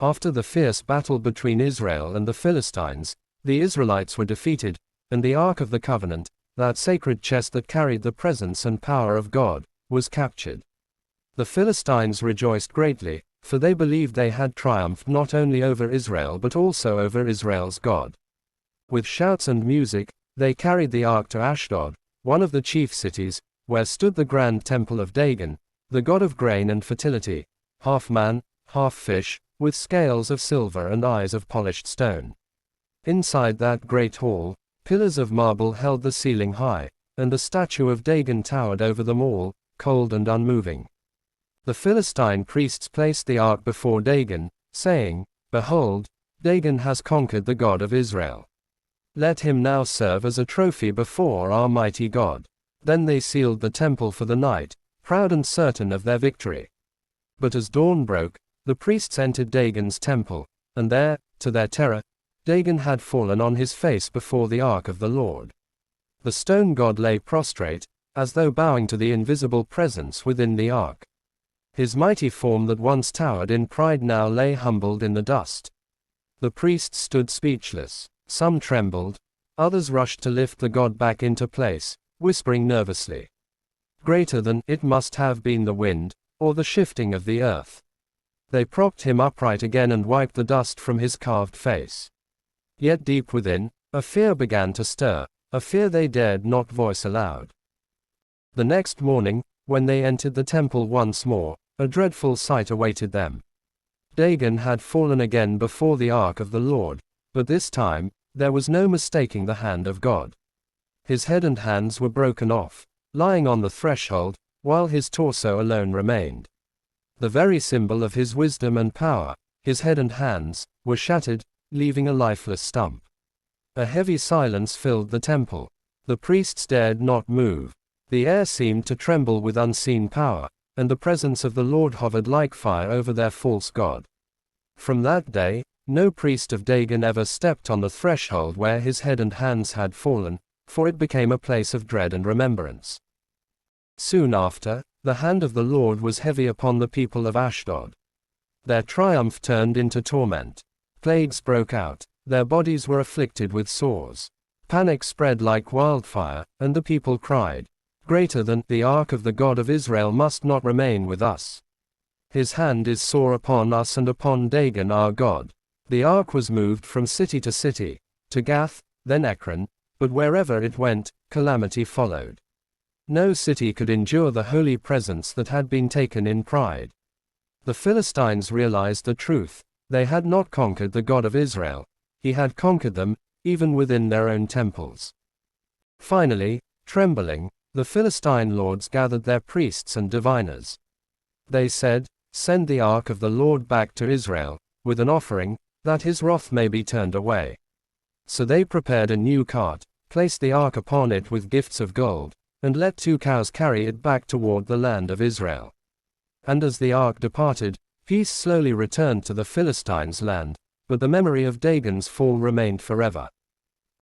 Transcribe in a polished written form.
After the fierce battle between Israel and the Philistines, the Israelites were defeated, and the Ark of the Covenant, that sacred chest that carried the presence and power of God, was captured. The Philistines rejoiced greatly, for they believed they had triumphed not only over Israel but also over Israel's God. With shouts and music, they carried the ark to Ashdod, one of the chief cities, where stood the grand temple of Dagon, the god of grain and fertility, half man, half fish, with scales of silver and eyes of polished stone. Inside that great hall, pillars of marble held the ceiling high, and the statue of Dagon towered over them all, cold and unmoving. The Philistine priests placed the ark before Dagon, saying, "Behold, Dagon has conquered the God of Israel. Let him now serve as a trophy before our mighty God." Then they sealed the temple for the night, proud and certain of their victory. But as dawn broke, the priests entered Dagon's temple, and there, to their terror, Dagon had fallen on his face before the ark of the Lord. The stone god lay prostrate, as though bowing to the invisible presence within the ark. His mighty form that once towered in pride now lay humbled in the dust. The priests stood speechless. Some trembled, others rushed to lift the god back into place, whispering nervously. Greater than it must have been the wind, or the shifting of the earth. They propped him upright again and wiped the dust from his carved face. Yet deep within, a fear began to stir, a fear they dared not voice aloud. The next morning, when they entered the temple once more, a dreadful sight awaited them. Dagon had fallen again before the ark of the Lord, but this time, there was no mistaking the hand of God. His head and hands were broken off, lying on the threshold, while his torso alone remained. The very symbol of his wisdom and power, his head and hands, were shattered, leaving a lifeless stump. A heavy silence filled the temple. The priests dared not move. The air seemed to tremble with unseen power, and the presence of the Lord hovered like fire over their false god. From that day, no priest of Dagon ever stepped on the threshold where his head and hands had fallen, for it became a place of dread and remembrance. Soon after, the hand of the Lord was heavy upon the people of Ashdod. Their triumph turned into torment. Plagues broke out, their bodies were afflicted with sores. Panic spread like wildfire, and the people cried, "Greater than the ark of the God of Israel must not remain with us. His hand is sore upon us and upon Dagon our God." The ark was moved from city to city, to Gath, then Ekron, but wherever it went, calamity followed. No city could endure the holy presence that had been taken in pride. The Philistines realized the truth. They had not conquered the God of Israel. He had conquered them, even within their own temples. Finally, trembling, the Philistine lords gathered their priests and diviners. They said, "Send the ark of the Lord back to Israel, with an offering, that his wrath may be turned away." So they prepared a new cart, placed the ark upon it with gifts of gold, and let 2 cows carry it back toward the land of Israel. And as the ark departed, peace slowly returned to the Philistines' land, but the memory of Dagon's fall remained forever.